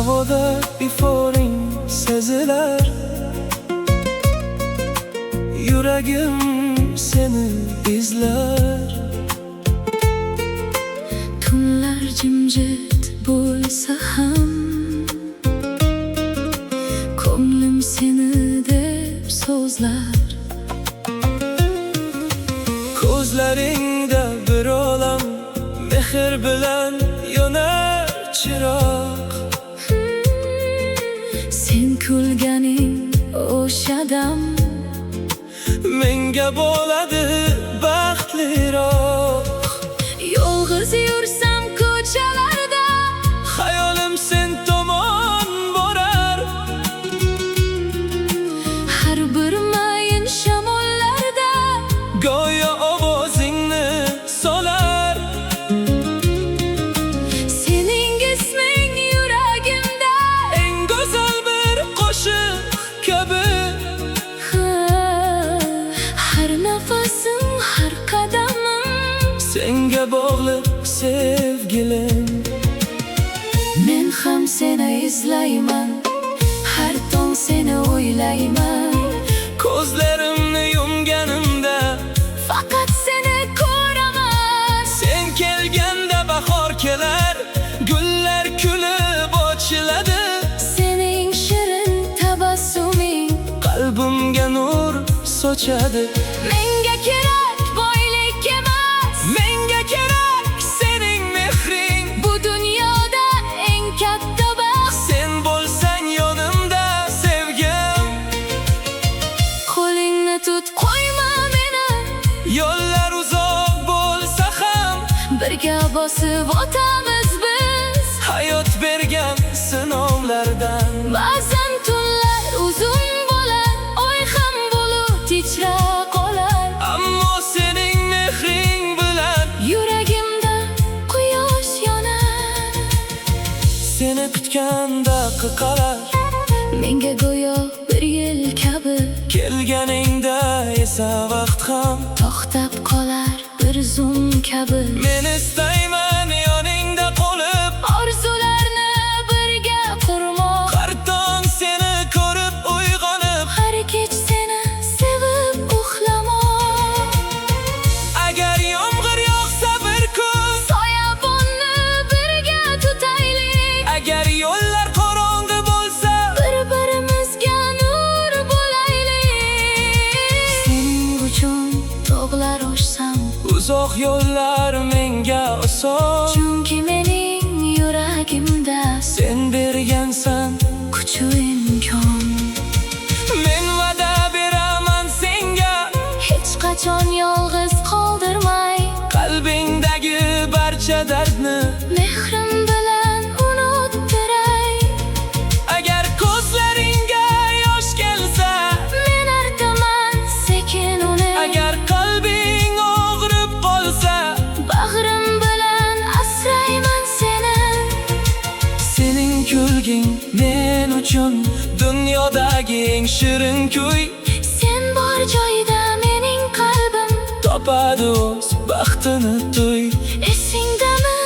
havoda iforing sezilar. Yuragim seni izlar. Tunlar jimjit bo'lsa ham, ko'nglim seni deb so'zlar. Ko'zlaringda bir olam, mehr bilan yonar chiroq. Sen kulganing o'sha dam Menga bo'ladi baxtliroq. yolg'iz yursam ko'chalarda, Hayolim sen tomon borar. har bir mayin shamollarda Go'yo ovozingni solar. sening isming yuragimda Eng go'zal bir qo'shiq kabi. har nafasim, har qadamim Senga bog'liq sevgilim. men ham seni izlayman, har tong seni o'ylayman. Ko'zlarimni yumganimda Faqat seni ko'raman. sen kelganda bahor kelar, gullar kulib ochiladi. Sening shirin tabassuming Qalbimga nur sochadi. menga kerak boylik emas, Menga kerak sening mehring. bu dunyoda eng katta baxt. Sen bo'lsang yonimda sevgim. Qo'lingni tut, qo'yma meni, Yo'llar uzoq bo'lsa ham birga bosib o'tamiz biz. hayot bergan sinovlardan. Ba'zan tunlar uzun bo'lar, oy ham bulut ichra qolar. Ammo sening mehring bilan Yuragimda quyosh yonar. seni kutganda qiqalar. Menga go'yo bir yil kabi Kelganingda esa vaqt ham. to'xtab qolar bir zum kabi. Men istayman yoningda qolib, Orzularni birga qurmoq, har tong seni ko'rib uyg'onib. har kech seni sevib uxlamoq. Agar yomg'ir yog'sa bir kun, Soyabonni birga tutaylik, agar yo'llar qorong'i bo'lsa, bir-birimizga nur bo'laylik. Sening uchun tog'lar oshsam, uzoq yo'llar menga oson. chunki mening yuragimda Sen bergansan kuch-u imkon. men va'da beraman senga, Hech qachon yolg'iz qoldirmay, qalbingdagi barcha dardni. mehrim bilan unuttiray. Agar ko'zlaringga yosh kelsa, Men artaman sekin uni, agar qalbing og'rib qolsa, bag'rim bilan asrayman seni. sening kulging men uchun dunyodagi eng shirin kuy. Sen bor joyda mening qalbim Topadi o'z baxtini to'y. esingdami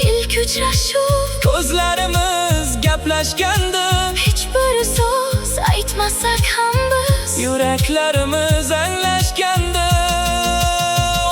ilk uchrashuv? Ko'zlarimiz gaplashganda, Hech bir so'z aytmasak ham biz, yuraklarimiz anglashganda.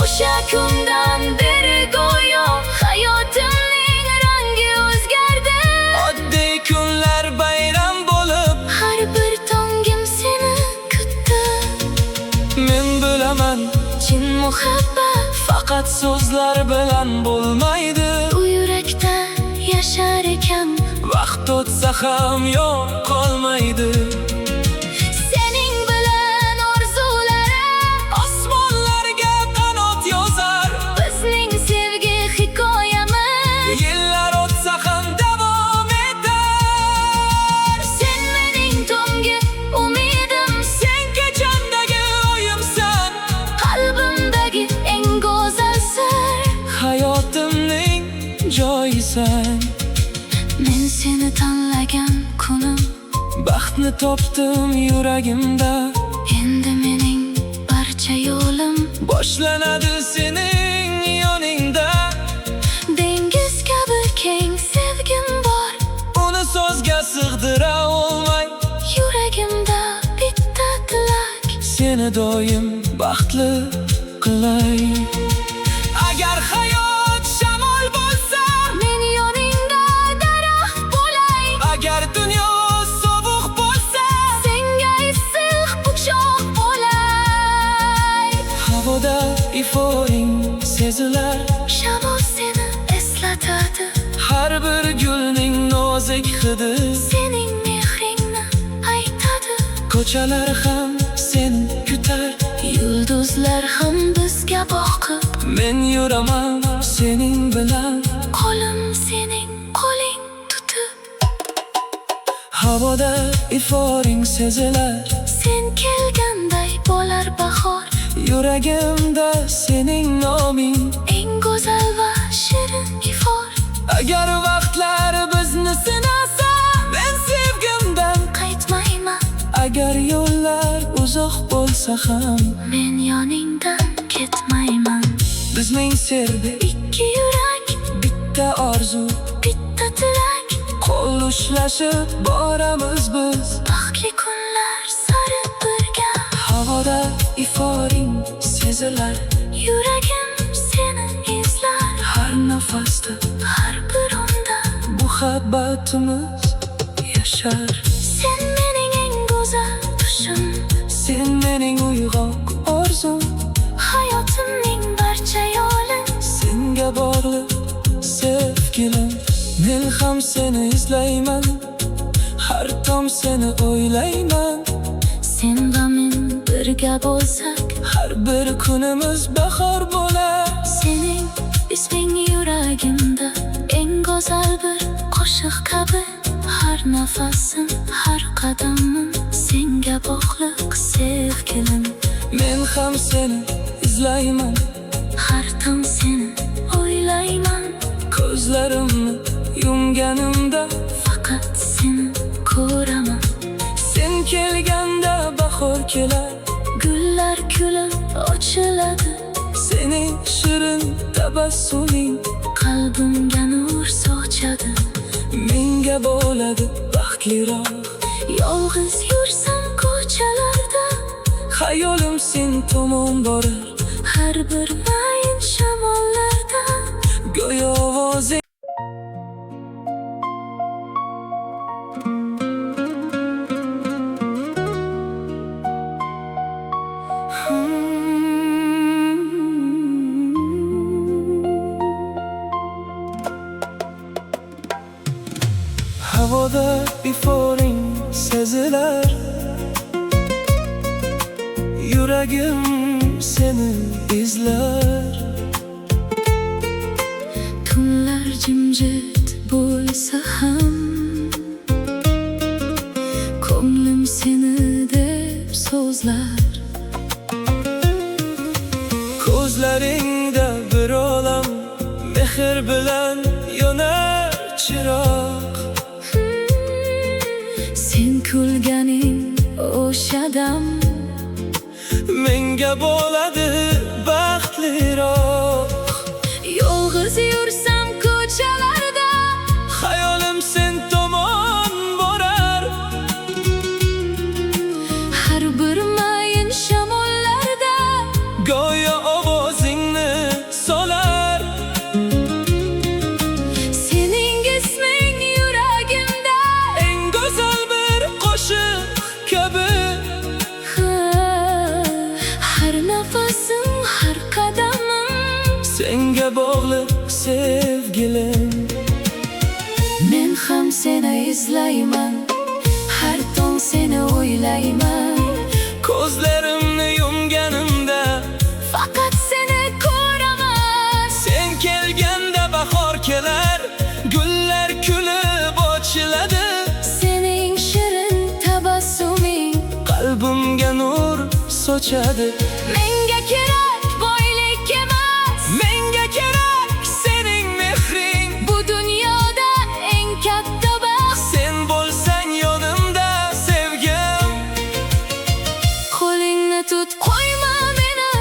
o'sha kundan beri go'yo hayotimning rangi o'zgardi. Oddiy kunlar bayram bo'lib, Har bir tongim seni kutdi. men bilaman Chin muhabbat faqat so'zlar bilan bo'lmaydi. u yurakda yashar ekan. Vaqt o'tsa ham yo'q qolmaydi. Sening bilan orzularim Osmonlarga qanot yozar. bizning sevgi hikoyamiz. Yillar o'tsa ham davom etar. Sen mening tungi umidim, Sen kechamdagi oyimsan, qalbimdagi eng go'zal sir. hayotimning joyisan. Men seni tanlagan kunim, Baxtni topdim yuragimda. endi mening barcha yo'lim Boshlanadi sening yoningda. dengiz kabi keng sevgim bor. Uni so'zga doim baxtli qilay. Agar hayot shamol bo'lsa, men yoningda daraxt bo'lay. agar dunyo sovuq bo'lsa, Senga issiq quchoq bo'lay. havoda iforing sezilar, Shamol seni eslatadi, har bir gulning nozik hidi. sening mehringni aytadi. Ko'chalar ham seni kutar, Yulduzlar ham bizga boqib, men yuraman sening bilan. qo'lim sening qo'ling tutib. Havoda iforing sezilar, Sen kelganday bo'lar bahor, yuragimda sening noming. eng go'zal va shirin ifor. Agar vaqtlar bizni sinasa, men sevgimdan Qaytmayman, agar yo'llar uzoq bo'lsa ham, men yoningdan ketmayman. bizning sevgi Ikki yurak, bitta orzu, bitta tilak, qo'l ushlashib boramiz biz. baxtli kunlar sari birga. Havoda iforing sezilar, Yuragim seni izlar, har nafasda har bir onda. muhabbatimiz yashar. Sen mening eng go'zal tushim, Sen mening uyg'oq orzum, hayotimning barcha yo'li. senga bog'liq sevgilim. Men ham seni izlayman, har tong seni o'ylayman. Sen va men birga bo'lsak, Har bir kunimiz bahor bo'lar. sening isming yuragimda eng go'zal bir qo'shiq kabi. Har nafasim, har qadamim senga bog'liq sevgilim. Men ham seni izlayman, Har tong seni o'ylayman, ko'zlarimni yumganimda faqat seni ko'raman. sen kelganda bahor kelar. Gullar kulib ochiladi, Sening shirin tabassuming qalbimga nur sochadi. menga bo'ladi baxtliroq. Yolg'iz yursam ko'chalarda, Xayolim sen tomon borar, har bir mayin shamollarda. go'yo ovozing havoda iforing sezilar, yuragim seni izlar. Tunlar jimjit bo'lsa ham, ko'nglim seni deb so'zlar. Ko'zlaringda bir olam mehr bilan yonar chiroq. Sen kulganing o'sha dam, Menga bo'ladi baxtliroq. yolg'iz yursam ko'chalarda, Xayolim sen tomon borar, har bir mayin shamollarda. go'yo ovozingni solar. Sening isming yuragimda Eng go'zal bir qo'shiq kabi. har nafasim, har qadamim Senga bog'liq sevgilim. men ham seni izlayman, har tong seni o'ylayman. Ko'zlarimni yumganimda Faqat seni ko'raman. sen kelganda bahor kelar, gullar kulib ochiladi. Sening shirin tabassuming Qalbimga nur sochadi. menga kerak boylik emas, Menga kerak sening mehring. bu dunyoda eng katta baxt. Sen bo'lsang yonimda sevgim, Qo'lingni tut, qo'yma meni,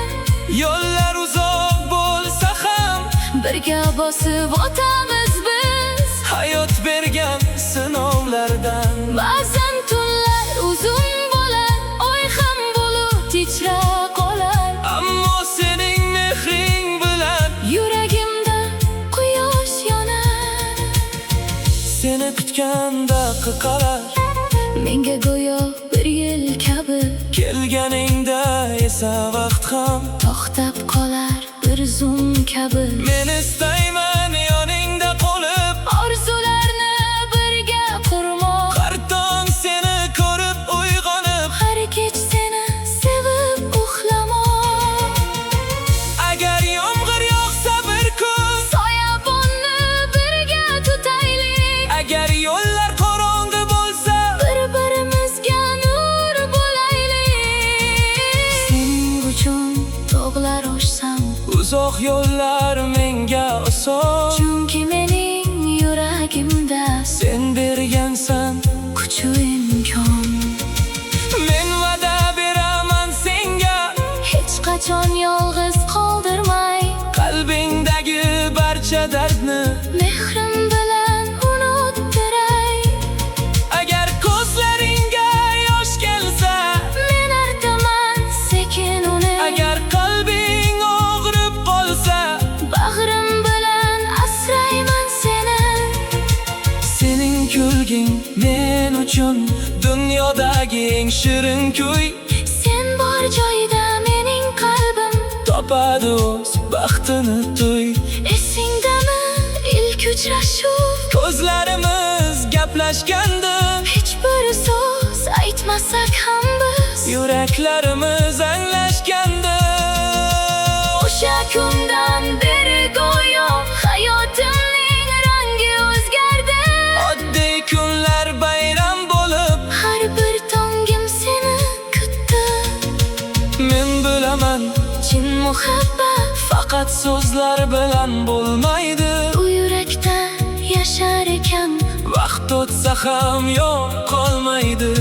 yo'llar uzoq bo'lsa ham, birga bosib o'tamiz biz. hayot bergan sinovlardan. Ba'zan tunlar uzun bo'lar, oy ham bulut ichrar. seni kutganda qiqalar. Menga go'yo bir yil kabi, Kelganingda esa vaqt ham to'xtab qolar bir zum kabi. Men istayman yoningda qolib, Orzularni birga qurmoq, har tong seni ko'rib uyg'onib, har kech seni sevib uxlamoq. agar yomg'ir yog'sa bir kun, Soyabonni birga tutaylik, agar yo'llar qorong'i bo'lsa, bir-birimizga nur bo'laylik. Sening uchun tog'lar oshsam, uzoq yo'llar menga oson. chunki mening yuragimda Sen bergansan kuch va imkon. men va'da beraman senga, Hech qachon yolg'iz qoldirmay, qalbingdagi barcha dardni. mehrim bilan unuttiray. Agar ko'zlaringga yosh kelsa, Men artaman sekin uni, agar qalbing og'rib qolsa, bag'rim bilan asrayman seni. sening kulging men uchun dunyodagi eng shirin kuy. Sen bor joyda mening qalbim, Topadi o'z baxtini tuy. esingdami ilk uchrashuv? Ko'zlarimiz gaplashganda, Hech bir so'z aytmasak ham biz, yuraklarimiz anglashganda. o'sha kundan beri go'yo hayotimning rangi o'zgardi. Oddiy kunlar bayram bo'lib, Har bir tongim seni kutdi. men bilaman Chin muhabbat faqat so'zlar bilan bo'lmaydi. u yurakda yashar ekan. Vaqt o'tsa ham yo'q qolmaydi.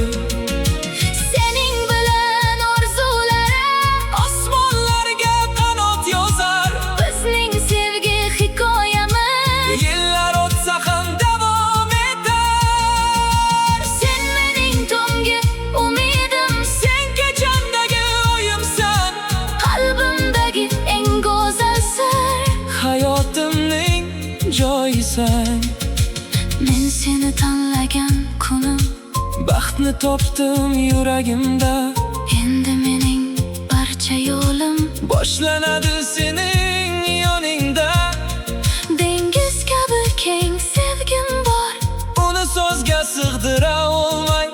Sening bilan orzularim Osmonlarga qanot yozar, bizning sevgi hikoyamiz. yillar o'tsa ham davom etar. Sen mening tungi umidim, Sen kechamdagi oyimsan, qalbimdagi eng go'zal sir. hayotimning joyisan. Men seni tanlagan kunim, Baxtni topdim yuragimda, endi mening barcha yo'lim boshlanadi sening yoningda. dengiz kabi keng sevgim bor. Uni so'zga sig'dira olmay,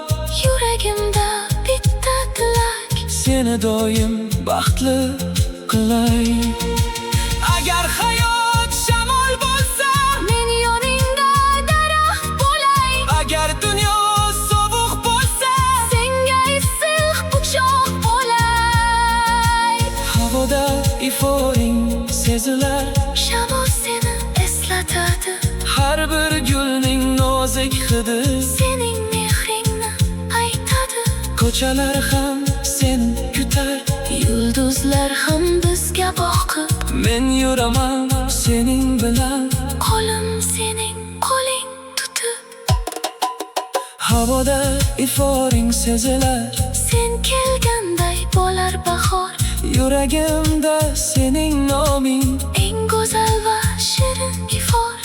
Yuragimda bitta tilak, seni doim baxtli qilay. Agar hayot shamol bo'lsa, men yoningda daraxt bo'lay. agar dunyo sovuq bo'lsa, Senga issiq quchoq bo'lay. havoda iforing sezilar, Shamol seni eslatadi, har bir gulning nozik hidi. sening mehringni aytadi. Ko'chalar ham seni kutar, Yulduzlar ham bizga boqib, men yuraman sening bilan. qo'lim sening qo'ling tutib. Havoda iforing sezilar, Sen kelganday bo'lar bahor, yuragimda sening noming. eng go'zal va shirin ifor.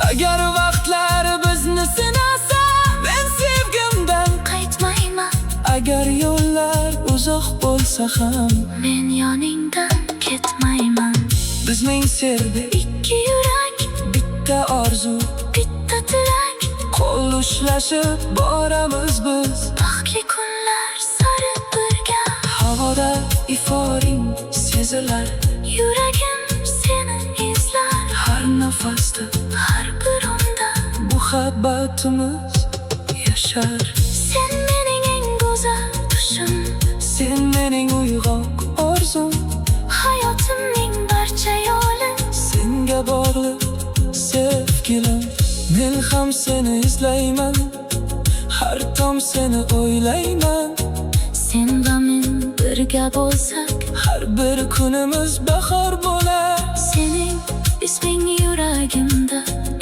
Agar vaqtlar bizni sinasa, men sevgimdan Qaytmayman, agar yo'llar uzoq bo'lsa ham, men yoningdan ketmayman. bizning sevgi Ikki yurak, bitta orzu, bitta tilak, qo'l ushlashib boramiz biz. baxtli kunlar sari birga. Havoda iforing sezilar, Yuragim seni izlar, har nafasda har bir onda muhabbatimiz yashar. sen mening eng go'zal tushim, Sen mening uyg'oq orzum, hayotimning barcha yo'li. senga bog'liq sevgilim. Men ham seni izlayman, har tong seni o'ylayman. Sen va men birga bo'lsak, Har bir kunimiz bahor bo'lar. sening isming yuragimda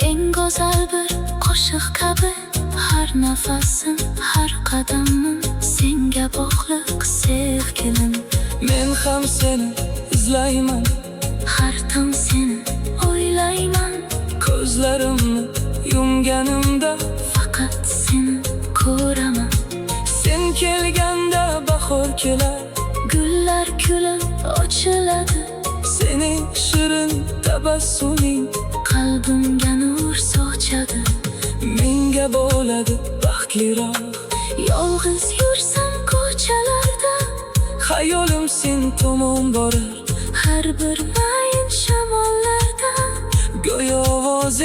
eng go'zal bir qo'shiq kabi. Har nafasim, har qadamim senga bog'liq sevgilim. Men ham seni izlayman, Har tong seni o'ylayman. ko'zlarimni yumganimda faqat sen ko'raman. sen kelganda bahor kelar, Gullar kulib ochiladi, sening shirin tabassuming qalbimga nur sochadi. menga bo'ladi baxtliroq. Yolg'iz yursam ko'chalarda, Xayolim sen tomon borar, har bir mayin shamollarda go'yo ovozing